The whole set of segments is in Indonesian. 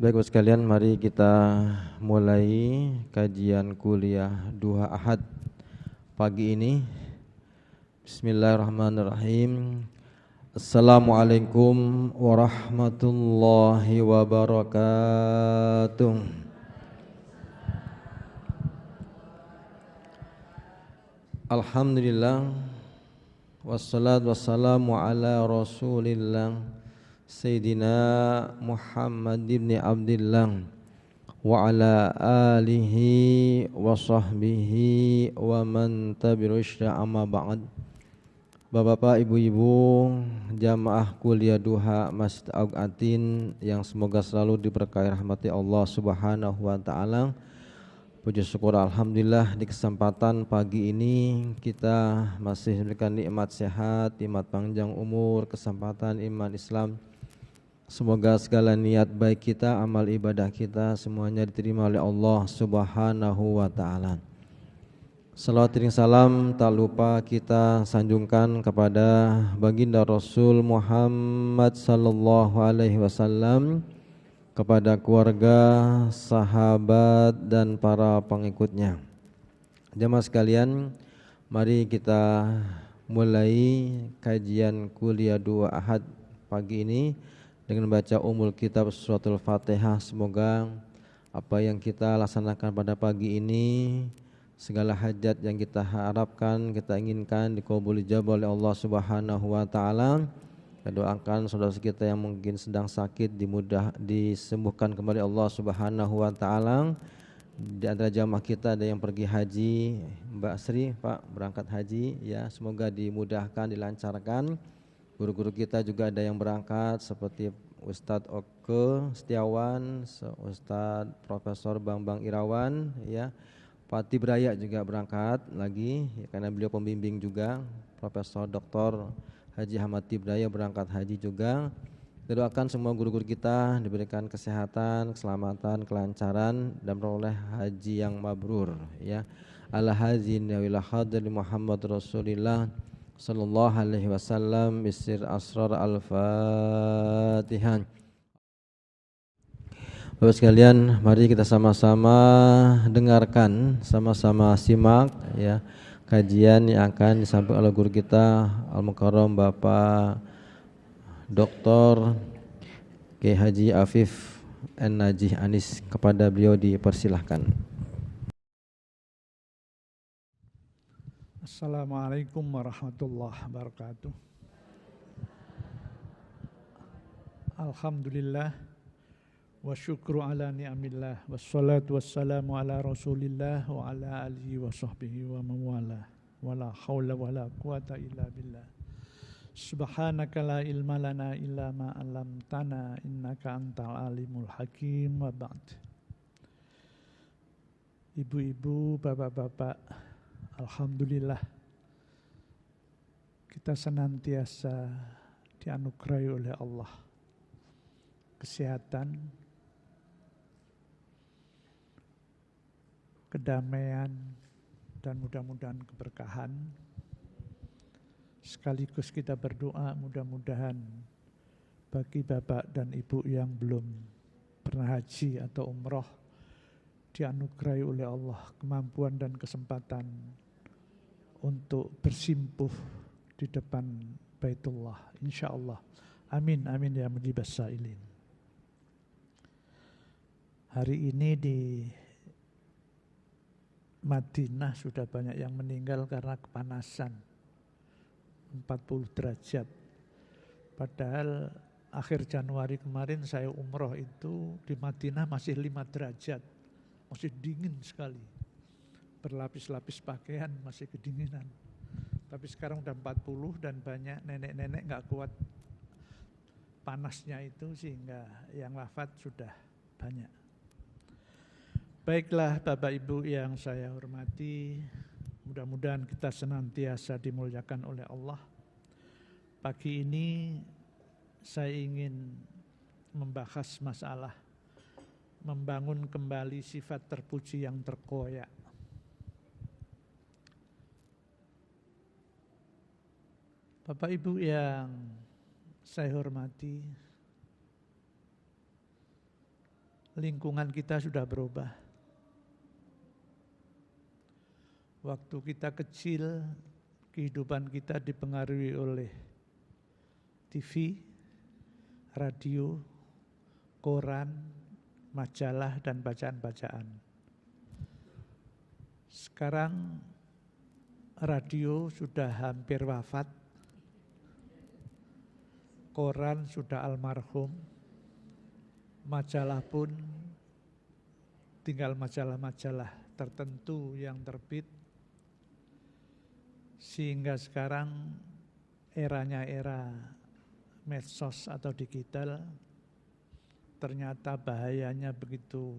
Baik Bapak sekalian, mari kita mulai kajian kuliah 2 Ahad pagi ini. Bismillahirrahmanirrahim. Assalamualaikum warahmatullahi wabarakatuh. Alhamdulillah, wassalatu wassalamu ala rasulillah Sayyidina Muhammad ibn Abdillah wa ala alihi wa sahbihi wa man tabi'usya amma ba'd. Bapak-bapak, ibu-ibu, jamaah kuliah duha Masjid Atin yang semoga selalu diberkahi rahmati Allah Subhanahu wa taala. Puji syukur alhamdulillah di kesempatan pagi ini kita masih diberikan nikmat sehat, nikmat panjang umur, kesempatan iman Islam. Semoga segala niat baik kita, amal ibadah kita semuanya diterima oleh Allah Subhanahu wa taala. Salawat dan salam tak lupa kita sanjungkan kepada baginda Rasul Muhammad sallallahu alaihi wasallam, kepada keluarga, sahabat dan para pengikutnya. Jemaah sekalian, mari kita mulai kajian kuliah 2 Ahad pagi ini dengan baca umul kitab suratul Fatihah. Semoga apa yang kita laksanakan pada pagi ini, segala hajat yang kita harapkan, kita inginkan dikabul ijabah oleh Allah Subhanahu wa taala. Kita doakan saudara kita yang mungkin sedang sakit disembuhkan kembali Allah Subhanahu wa taala. Di antara jamaah kita ada yang pergi haji, Mbak Sri, Pak, berangkat haji ya, semoga dimudahkan, dilancarkan. Guru-guru kita juga ada yang berangkat seperti Ustadz Oke Setiawan, Ustadz Profesor Bambang Irawan ya. Pak Tibraya juga berangkat lagi ya, karena beliau pembimbing juga. Profesor Dr. Haji Ahmad Tibraya berangkat haji juga. Kita doakan semua guru-guru kita diberikan kesehatan, keselamatan, kelancaran dan peroleh haji yang mabrur ya. Ala haji nawila hadir Muhammad Rasulillah sallallahu alaihi wasallam bisir asrar al-Fatihah. Bapak sekalian, mari kita sama-sama dengarkan, sama-sama simak ya kajian yang akan disampaikan oleh guru kita Al-Mukarram Bapak Dr. K. Haji Afif Najih Anis. Kepada beliau dipersilahkan. Assalamualaikum warahmatullahi wabarakatuh. Alhamdulillah wa syukru ala ni'amillah wassalatu wassalamu ala rasulillah wa ala alihi wa sahbihi wa mawala wa la hawla wa la quwata illa billah. Subhanaka la ilma lana illa ma 'allamtana innaka antal alimul hakim. Wa ba'd. Ibu-ibu, bapak-bapak, alhamdulillah kita senantiasa dianugerahi oleh Allah kesehatan, kedamaian, dan mudah-mudahan keberkahan. Sekaligus kita berdoa mudah-mudahan bagi bapak dan ibu yang belum pernah haji atau umroh, dianugerahi oleh Allah kemampuan dan kesempatan untuk bersimpuh di depan Baitullah, insyaallah. Amin, amin ya mujibas sa'ilin. Hari ini di Madinah sudah banyak yang meninggal karena kepanasan 40 derajat. Padahal akhir Januari kemarin saya umroh itu di Madinah masih 5 derajat. Masih dingin sekali. Berlapis-lapis pakaian masih kedinginan. Tapi sekarang udah 40 dan banyak nenek-nenek gak kuat panasnya itu sehingga yang wafat sudah banyak. Baiklah Bapak Ibu yang saya hormati, mudah-mudahan kita senantiasa dimuliakan oleh Allah. Pagi ini saya ingin membahas masalah membangun kembali sifat terpuji yang terkoyak. Bapak Ibu yang saya hormati, lingkungan kita sudah berubah. Waktu kita kecil, kehidupan kita dipengaruhi oleh TV, radio, koran, majalah, dan bacaan-bacaan. Sekarang radio sudah hampir wafat, koran sudah almarhum, majalah pun tinggal majalah-majalah tertentu yang terbit. Sehingga sekarang eranya era medsos atau digital, ternyata bahayanya begitu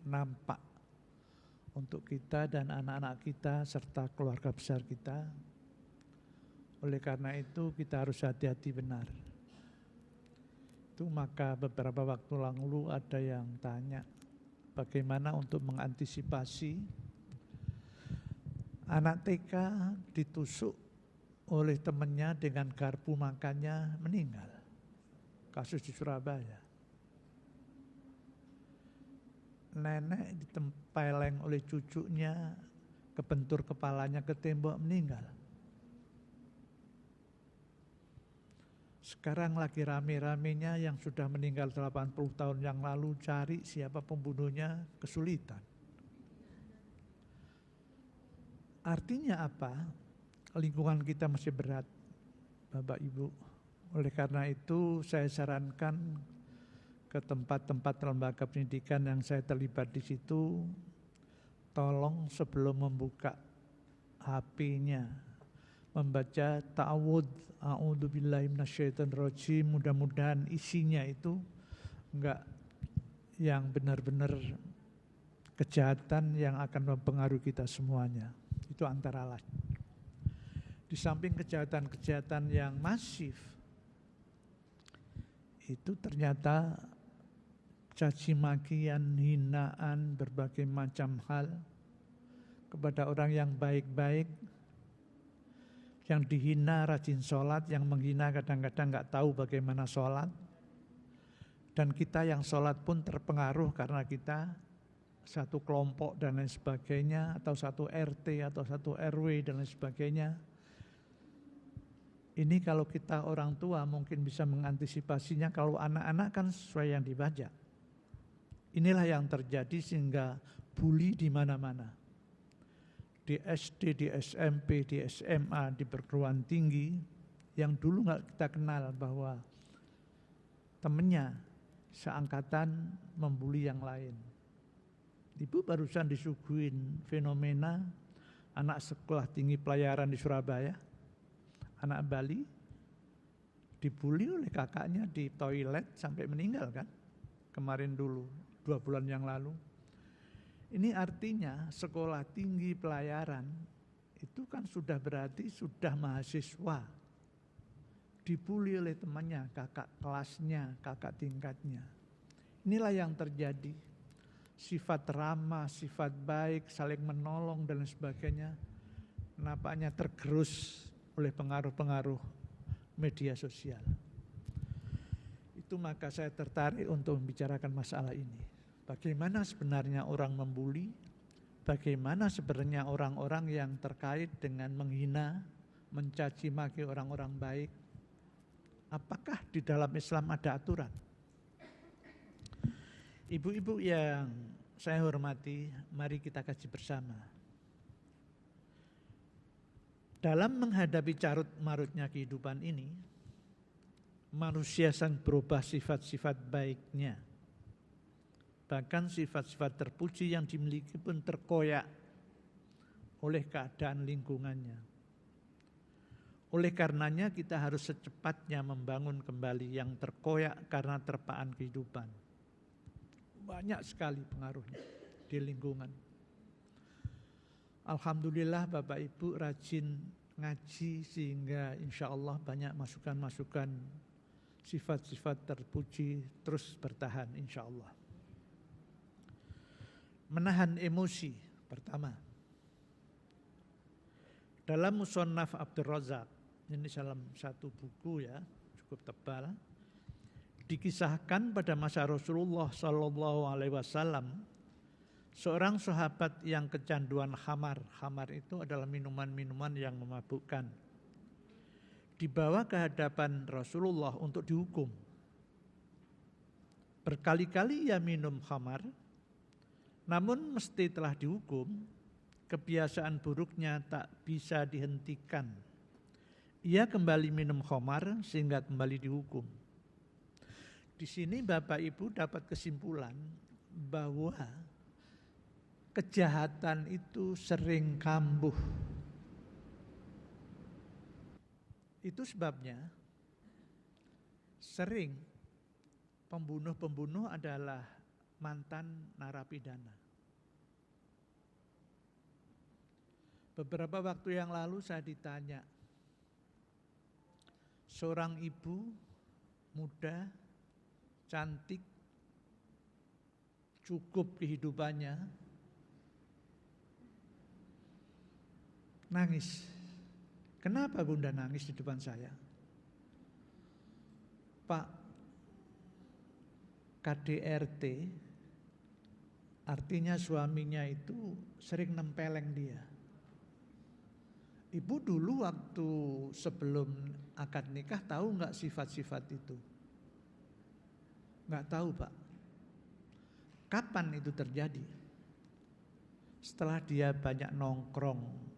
nampak untuk kita dan anak-anak kita serta keluarga besar kita. Oleh karena itu kita harus hati-hati benar. Itu maka beberapa waktu lalu ada yang tanya bagaimana untuk mengantisipasi anak TK ditusuk oleh temannya dengan garpu makannya meninggal. Kasus di Surabaya. Nenek ditempeleng oleh cucunya, kebentur kepalanya ke tembok meninggal. Sekarang lagi rame-ramenya yang sudah meninggal 80 tahun yang lalu cari siapa pembunuhnya, kesulitan. Artinya apa? Lingkungan kita masih berat, Bapak Ibu. Oleh karena itu saya sarankan ke tempat-tempat lembaga pendidikan yang saya terlibat di situ, tolong sebelum membuka HP-nya, membaca ta'awudz, a'udzubillahi minasyaitonirrajim, mudah-mudahan isinya itu enggak yang benar-benar kejahatan yang akan mempengaruhi kita semuanya. Itu antara lain. Di samping kejahatan-kejahatan yang masif, itu ternyata caci makian, hinaan, berbagai macam hal kepada orang yang baik-baik, yang dihina rajin sholat, yang menghina kadang-kadang nggak tahu bagaimana sholat, dan kita yang sholat pun terpengaruh karena kita satu kelompok dan lain sebagainya, atau satu RT atau satu RW dan lain sebagainya. Ini kalau kita orang tua mungkin bisa mengantisipasinya, kalau anak-anak kan sesuai yang dibaca. Inilah yang terjadi sehingga bully di mana-mana. Di SD, di SMP, di SMA, di perguruan tinggi, yang dulu nggak kita kenal bahwa temennya seangkatan membuli yang lain. Ibu barusan disuguhin fenomena anak sekolah tinggi pelayaran di Surabaya, anak Bali, dibully oleh kakaknya di toilet sampai meninggal kan, kemarin dulu, 2 bulan yang lalu. Ini artinya sekolah tinggi pelayaran itu kan sudah berarti sudah mahasiswa, dibully oleh temannya, kakak kelasnya, kakak tingkatnya. Inilah yang terjadi. Sifat ramah, sifat baik, saling menolong dan sebagainya, nampaknya tergerus oleh pengaruh-pengaruh media sosial. Itu maka saya tertarik untuk membicarakan masalah ini. Bagaimana sebenarnya orang membuli, bagaimana sebenarnya orang-orang yang terkait dengan menghina, mencaci maki orang-orang baik. Apakah di dalam Islam ada aturan? Ibu-ibu yang saya hormati, mari kita kaji bersama. Dalam menghadapi carut marutnya kehidupan ini, manusia sang berubah sifat-sifat baiknya. Bahkan sifat-sifat terpuji yang dimiliki pun terkoyak oleh keadaan lingkungannya. Oleh karenanya kita harus secepatnya membangun kembali yang terkoyak karena terpaan kehidupan. Banyak sekali pengaruhnya di lingkungan. Alhamdulillah Bapak Ibu rajin ngaji sehingga insya Allah banyak masukan-masukan sifat-sifat terpuji terus bertahan insya Allah. Menahan emosi pertama. Dalam Musannaf Abdul Razak, ini dalam satu buku ya, cukup tebal, Dikisahkan pada masa Rasulullah Sallallahu Alaihi Wasallam, seorang sahabat yang kecanduan khamar. Khamar itu adalah minuman-minuman yang memabukkan. Dibawa ke hadapan Rasulullah untuk dihukum. Berkali-kali ia minum khamar, namun mesti telah dihukum, kebiasaan buruknya tak bisa dihentikan. Ia kembali minum khamar sehingga kembali dihukum. Di sini Bapak Ibu dapat kesimpulan bahwa kejahatan itu sering kambuh. Itu sebabnya sering pembunuh-pembunuh adalah mantan narapidana. Beberapa waktu yang lalu saya ditanya, seorang ibu muda, cantik, cukup kehidupannya, nangis. Kenapa Bunda nangis di depan saya? Pak, KDRT, artinya suaminya itu sering nempeleng dia. Ibu dulu waktu sebelum akad nikah tahu nggak sifat-sifat itu? Nggak tahu Pak. Kapan itu terjadi? Setelah dia banyak nongkrong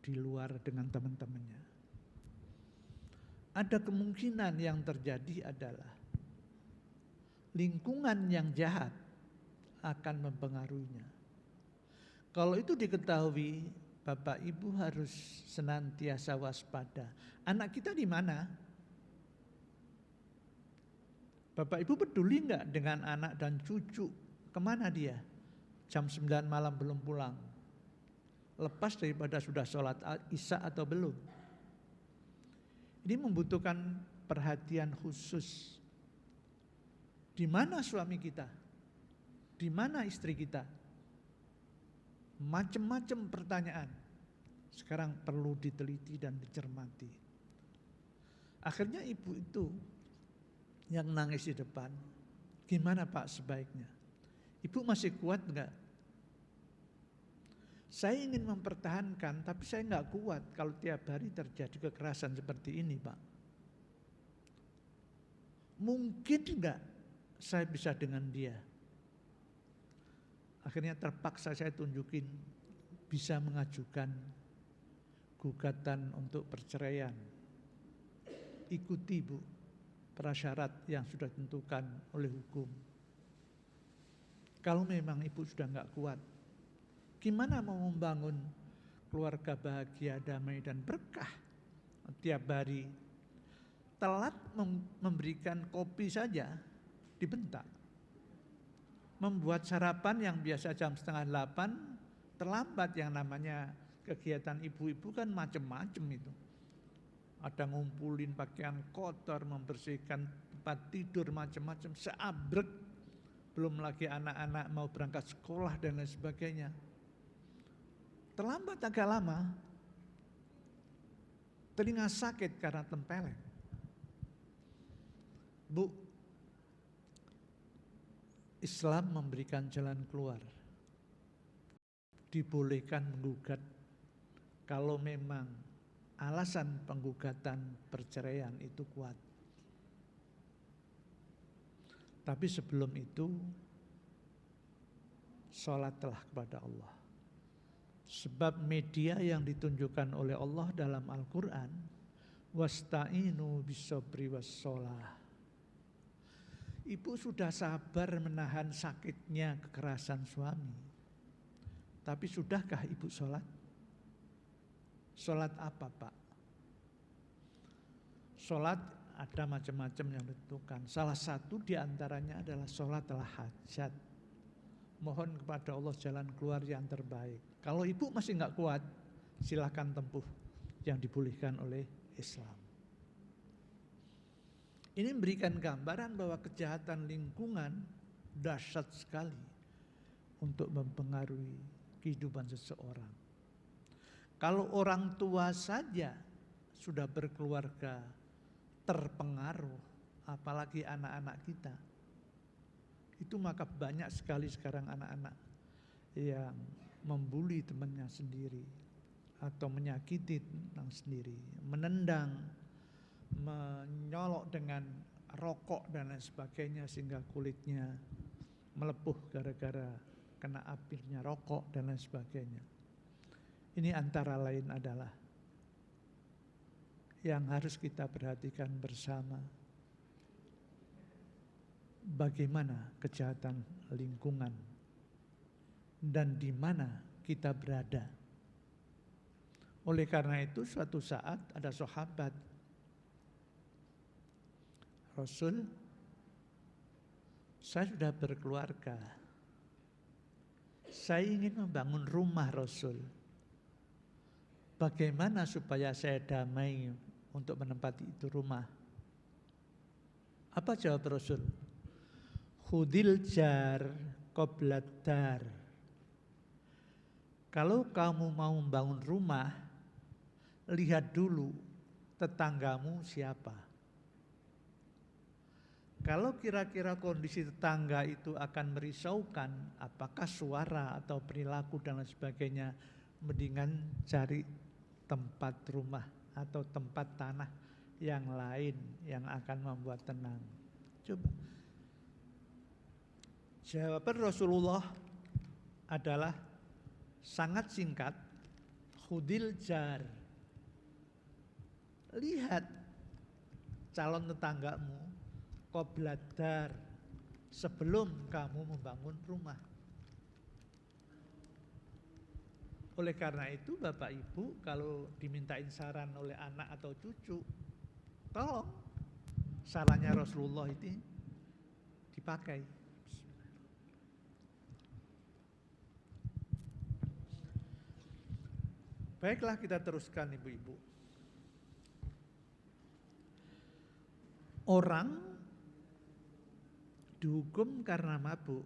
di luar dengan teman-temannya. Ada kemungkinan yang terjadi adalah lingkungan yang jahat akan mempengaruhinya. Kalau itu diketahui, Bapak Ibu harus senantiasa waspada. Anak kita di mana? Bapak Ibu peduli enggak dengan anak dan cucu? Kemana dia? Jam 9 malam belum pulang. Lepas daripada sudah sholat isya atau belum. Ini membutuhkan perhatian khusus. Di mana suami kita? Di mana istri kita? Macam-macam pertanyaan. Sekarang perlu diteliti dan dicermati. Akhirnya ibu itu yang nangis di depan. Gimana Pak sebaiknya? Ibu masih kuat enggak? Saya ingin mempertahankan, tapi saya enggak kuat kalau tiap hari terjadi kekerasan seperti ini Pak. Mungkin enggak saya bisa dengan dia? Akhirnya terpaksa saya tunjukin bisa mengajukan gugatan untuk perceraian. Ikuti Bu prasyarat yang sudah ditentukan oleh hukum. Kalau memang ibu sudah enggak kuat, gimana mau membangun keluarga bahagia, damai dan berkah? Tiap hari telat memberikan kopi saja dibentak. Membuat sarapan yang biasa jam 7:30 terlambat, yang namanya kegiatan ibu-ibu kan macam-macam itu. Ada ngumpulin pakaian kotor, membersihkan tempat tidur, macam-macam, seabrek. Belum lagi anak-anak mau berangkat sekolah dan lain sebagainya. Terlambat agak lama, telinga sakit karena tempeleng. Bu, Islam memberikan jalan keluar. Dibolehkan menggugat kalau memang alasan penggugatan perceraian itu kuat. Tapi sebelum itu, sholatlah kepada Allah. Sebab media yang ditunjukkan oleh Allah dalam Al-Quran, wasta'inu bisobri wassholah. Ibu sudah sabar menahan sakitnya kekerasan suami. Tapi sudahkah ibu sholat? Sholat apa Pak? Sholat ada macam-macam yang ditentukan. Salah satu diantaranya adalah sholatlah hajat. Mohon kepada Allah jalan keluar yang terbaik. Kalau ibu masih enggak kuat, silakan tempuh yang dibolehkan oleh Islam. Ini memberikan gambaran bahwa kejahatan lingkungan dahsyat sekali untuk mempengaruhi kehidupan seseorang. Kalau orang tua saja sudah berkeluarga, terpengaruh, apalagi anak-anak kita. Itu maka banyak sekali sekarang anak-anak yang membuli temannya sendiri atau menyakiti teman sendiri, menendang, menyolok dengan rokok dan lain sebagainya sehingga kulitnya melepuh gara-gara kena apinya rokok dan lain sebagainya. Ini antara lain adalah yang harus kita perhatikan bersama. Bagaimana kejahatan lingkungan dan di mana kita berada. Oleh karena itu suatu saat ada sahabat Rasul, saya sudah berkeluarga, saya ingin membangun rumah Rasul. Bagaimana supaya saya damai untuk menempati itu rumah? Apa jawab Rasul? Khudil jar qoblat dar. Kalau kamu mau membangun rumah, lihat dulu tetanggamu siapa. Kalau kira-kira kondisi tetangga itu akan merisaukan, apakah suara atau perilaku dan lain sebagainya, mendingan cari tempat rumah atau tempat tanah yang lain yang akan membuat tenang. Coba. Jawaban Rasulullah adalah sangat singkat. Khudil jar. Lihat calon tetanggamu qoblat dar, sebelum kamu membangun rumah. Oleh karena itu Bapak Ibu kalau dimintain saran oleh anak atau cucu, tolong sarannya Rasulullah itu dipakai. Baiklah, kita teruskan ibu-ibu. Orang dihukum karena mabuk,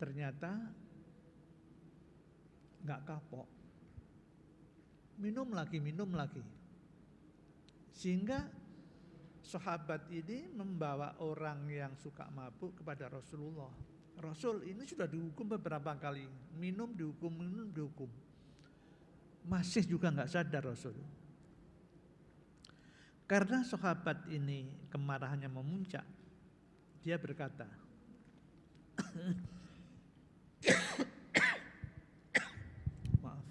ternyata nggak kapok. Minum lagi. Sehingga sahabat ini membawa orang yang suka mabuk kepada Rasulullah. Rasul, ini sudah dihukum beberapa kali. Minum dihukum. Masih juga nggak sadar Rasul. Karena sahabat ini kemarahannya memuncak, dia berkata, maaf,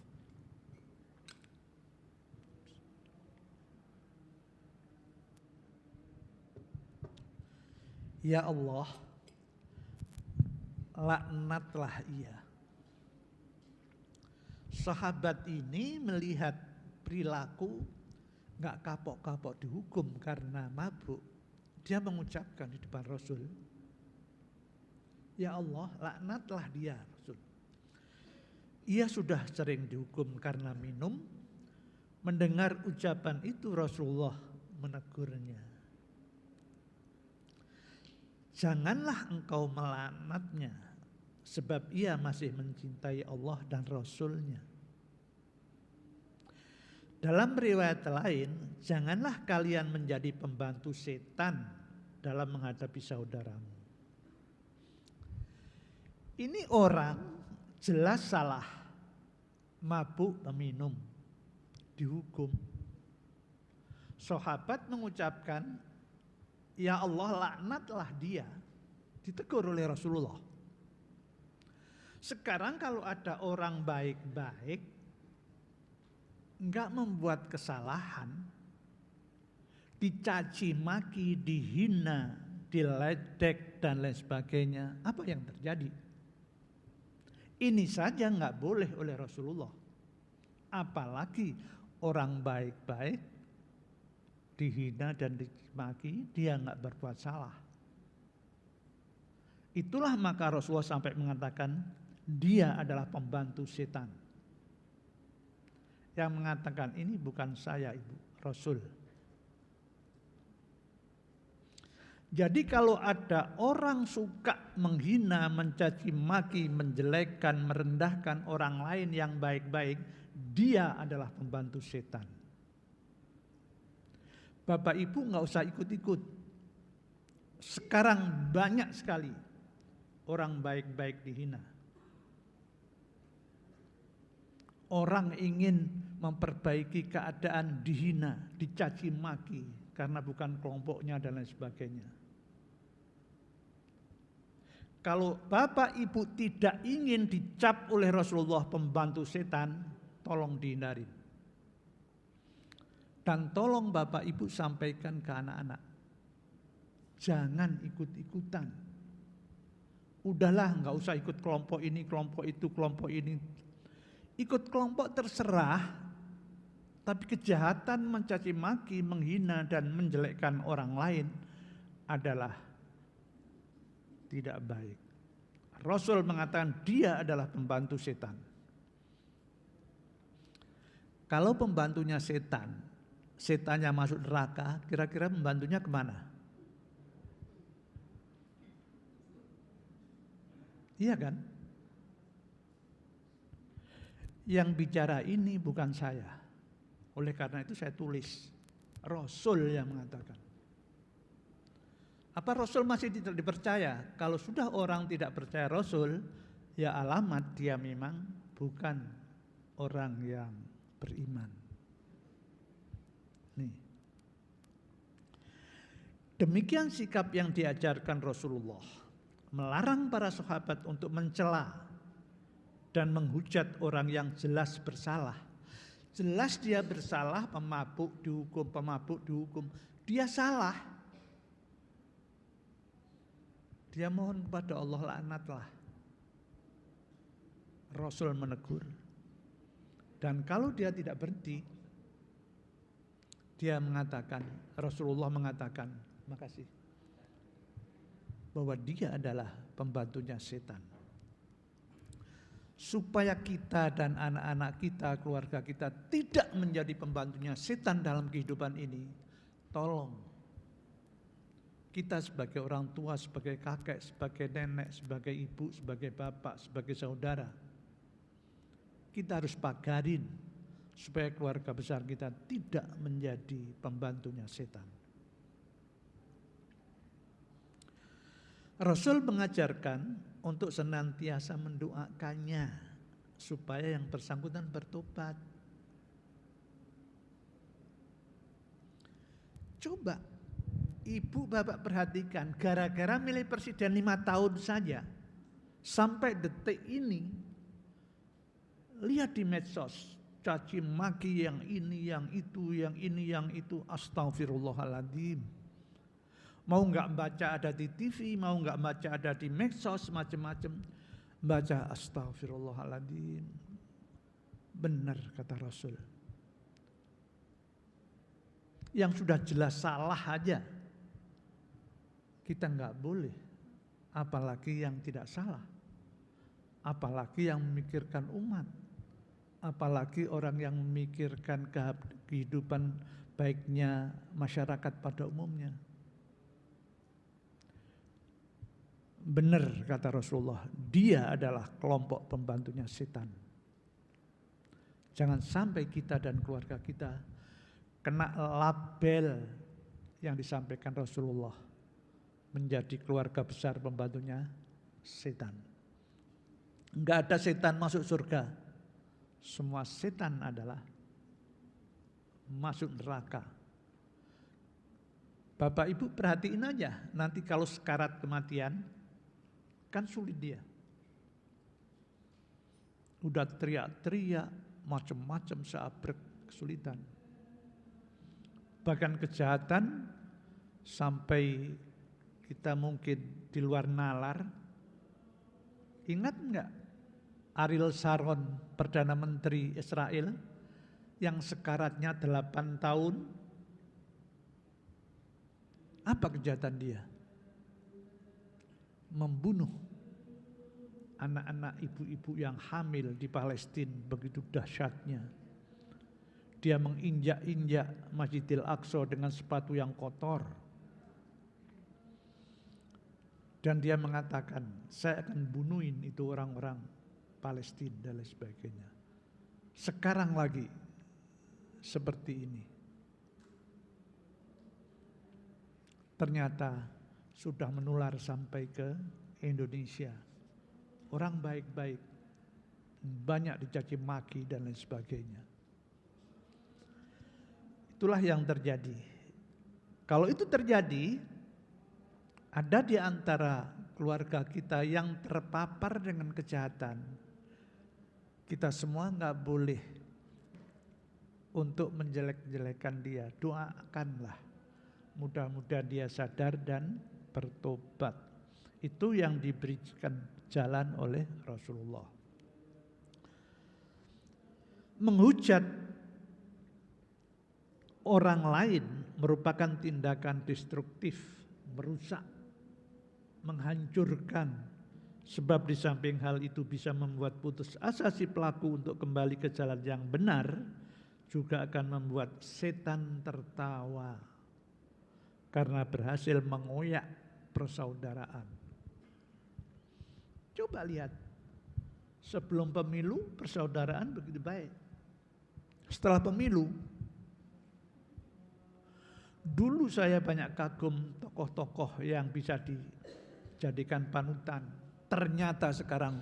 ya Allah, laknatlah ia. Sahabat ini melihat perilaku gak kapok-kapok dihukum karena mabuk. Dia mengucapkan di depan Rasul, ya Allah, laknatlah dia Rasul. Ia sudah sering dihukum karena minum. Mendengar ucapan itu Rasulullah menegurnya. Janganlah engkau melaknatnya, sebab ia masih mencintai Allah dan Rasulnya. Dalam riwayat lain, janganlah kalian menjadi pembantu setan dalam menghadapi saudaramu. Ini orang jelas salah, mabuk meminum, dihukum. Sahabat mengucapkan, ya Allah, laknatlah dia, ditegur oleh Rasulullah. Sekarang kalau ada orang baik-baik, enggak membuat kesalahan, dicaci maki, dihina, diledek dan lain sebagainya, apa yang terjadi? Ini saja enggak boleh oleh Rasulullah. Apalagi orang baik-baik dihina dan dimaki, dia enggak berbuat salah. Itulah maka Rasulullah sampai mengatakan dia adalah pembantu setan. Yang mengatakan ini bukan saya, Ibu, Rasul. Jadi kalau ada orang suka menghina, mencaci maki, menjelekkan, merendahkan orang lain yang baik-baik, dia adalah pembantu setan. Bapak Ibu nggak usah ikut-ikut. Sekarang banyak sekali orang baik-baik dihina. Orang ingin memperbaiki keadaan dihina, dicaci maki karena bukan kelompoknya dan lain sebagainya. Kalau Bapak Ibu tidak ingin dicap oleh Rasulullah pembantu setan, tolong dihindari. Dan tolong Bapak Ibu sampaikan ke anak-anak, jangan ikut-ikutan. Udahlah, nggak usah ikut kelompok ini, kelompok itu, kelompok ini. Ikut kelompok terserah, tapi kejahatan mencaci maki, menghina dan menjelekkan orang lain adalah tidak baik. Rasul mengatakan dia adalah pembantu setan. Kalau pembantunya setan, setannya masuk neraka, kira-kira pembantunya kemana? Iya kan? Yang bicara ini bukan saya. Oleh karena itu saya tulis. Rasul yang mengatakan. Apa Rasul masih tidak dipercaya? Kalau sudah orang tidak percaya Rasul, ya alamat dia memang bukan orang yang beriman. Nih. Demikian sikap yang diajarkan Rasulullah. Melarang para sahabat untuk mencela dan menghujat orang yang jelas bersalah. Jelas dia bersalah, pemabuk dihukum. Dia salah. Dia mohon kepada Allah, laknatlah. Rasul menegur. Dan kalau dia tidak berhenti, dia mengatakan, Rasulullah mengatakan, makasih, bahwa dia adalah pembantunya setan. Supaya kita dan anak-anak kita, keluarga kita tidak menjadi pembantunya setan dalam kehidupan ini, tolong kita sebagai orang tua, sebagai kakek, sebagai nenek, sebagai ibu, sebagai bapak, sebagai saudara, kita harus pagarin supaya keluarga besar kita tidak menjadi pembantunya setan. Rasul mengajarkan untuk senantiasa mendoakannya supaya yang bersangkutan bertobat. Coba ibu bapak perhatikan, gara-gara milih presiden 5 tahun saja, sampai detik ini, lihat di medsos, caci maki yang ini, yang itu, yang ini, yang itu, astagfirullahaladzim. Mau nggak baca ada di TV, mau nggak baca ada di medsos, macam-macam, baca astagfirullahaladzim. Benar kata Rasul. Yang sudah jelas salah aja kita nggak boleh, apalagi yang tidak salah, apalagi yang memikirkan umat, apalagi orang yang memikirkan kehidupan baiknya masyarakat pada umumnya. Benar kata Rasulullah, dia adalah kelompok pembantunya setan. Jangan sampai kita dan keluarga kita kena label yang disampaikan Rasulullah, menjadi keluarga besar pembantunya setan. Enggak ada setan masuk surga. Semua setan adalah masuk neraka. Bapak Ibu perhatiin aja, nanti kalau sekarat kematian, kan sulit dia. Udah teriak-teriak, macam-macam seabrek kesulitan. Bahkan kejahatan sampai kita mungkin di luar nalar. Ingat enggak Ariel Sharon, Perdana Menteri Israel, yang sekaratnya 8 tahun? Apa kejahatan dia? Membunuh anak-anak ibu-ibu yang hamil di Palestina, begitu dahsyatnya. Dia menginjak-injak Masjidil Aqsa dengan sepatu yang kotor. Dan dia mengatakan, saya akan bunuhin itu orang-orang Palestina dan lain sebagainya. Sekarang lagi seperti ini. ternyata sudah menular sampai ke Indonesia. Orang baik-baik banyak dicaci maki dan lain sebagainya. Itulah yang terjadi. Kalau itu terjadi, ada di antara keluarga kita yang terpapar dengan kejahatan, kita semua nggak boleh untuk menjelek-jelekan dia. Doakanlah, mudah-mudahan dia sadar dan bertobat. Itu yang diberikan jalan oleh Rasulullah. Menghujat orang lain merupakan tindakan destruktif, merusak, menghancurkan. Sebab di samping hal itu bisa membuat putus asa si pelaku untuk kembali ke jalan yang benar, juga akan membuat setan tertawa karena berhasil mengoyak persaudaraan. Coba lihat, sebelum pemilu persaudaraan begitu baik. Setelah pemilu, dulu saya banyak kagum tokoh-tokoh yang bisa dijadikan panutan. Ternyata sekarang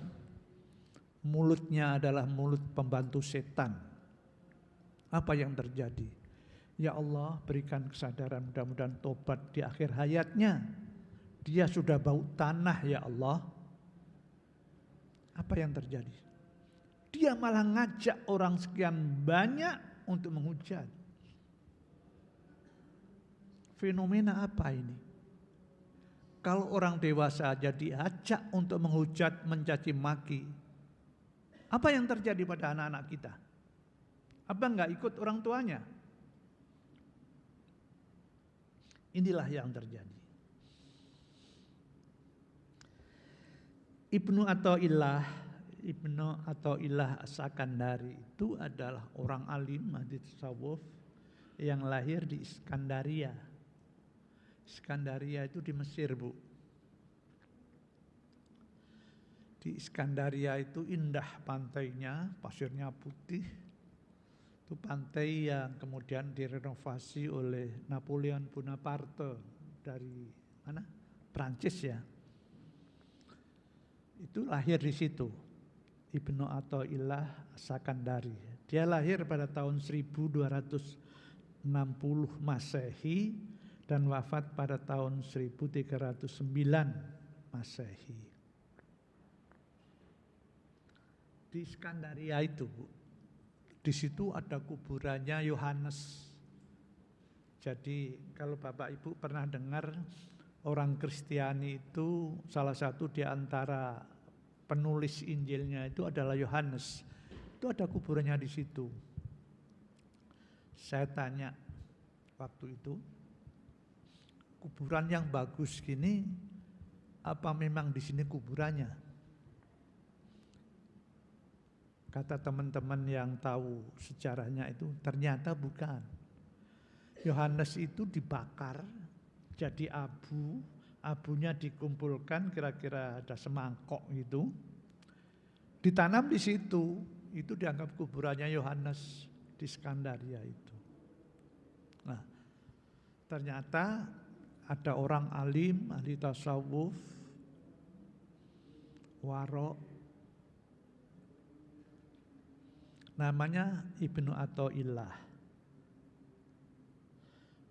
mulutnya adalah mulut pembantu setan. Apa yang terjadi? Ya Allah, berikan kesadaran, mudah-mudahan tobat di akhir hayatnya. Dia sudah bau tanah ya Allah. Apa yang terjadi? Dia malah ngajak orang sekian banyak untuk menghujat. Fenomena apa ini? Kalau orang dewasa aja diajak untuk menghujat, mencaci maki, apa yang terjadi pada anak-anak kita? Apa enggak ikut orang tuanya? Inilah yang terjadi. Ibnu Athaillah As-Sakandari itu adalah orang alim ahli tasawuf yang lahir di Iskandaria. Iskandaria itu di Mesir, Bu. Di Iskandaria itu indah pantainya, pasirnya putih. Itu pantai yang kemudian direnovasi oleh Napoleon Bonaparte dari mana? Prancis ya. Itu lahir di situ. Ibnu Athaillah As-Sakandari. Dia lahir pada tahun 1260 Masehi dan wafat pada tahun 1309 Masehi. Di Iskandaria itu, di situ ada kuburannya Yohanes. Jadi kalau Bapak Ibu pernah dengar orang Kristiani itu salah satu di antara penulis Injilnya itu adalah Yohanes. Itu ada kuburannya di situ. Saya tanya waktu itu, kuburan yang bagus gini, apa memang di sini kuburannya? Kata teman-teman yang tahu sejarahnya itu, ternyata bukan. Yohanes itu dibakar jadi abu, abunya dikumpulkan kira-kira ada semangkok gitu, ditanam di situ, itu dianggap kuburannya Yohanes di Iskandaria itu. Nah, ternyata ada orang alim, ahli tasawuf, warok, namanya Ibnu Athaillah.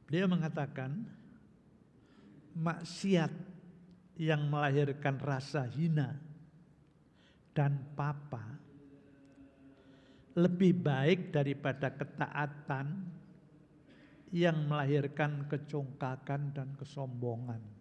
Beliau mengatakan, maksiat yang melahirkan rasa hina dan papa lebih baik daripada ketaatan yang melahirkan kecongkakan dan kesombongan.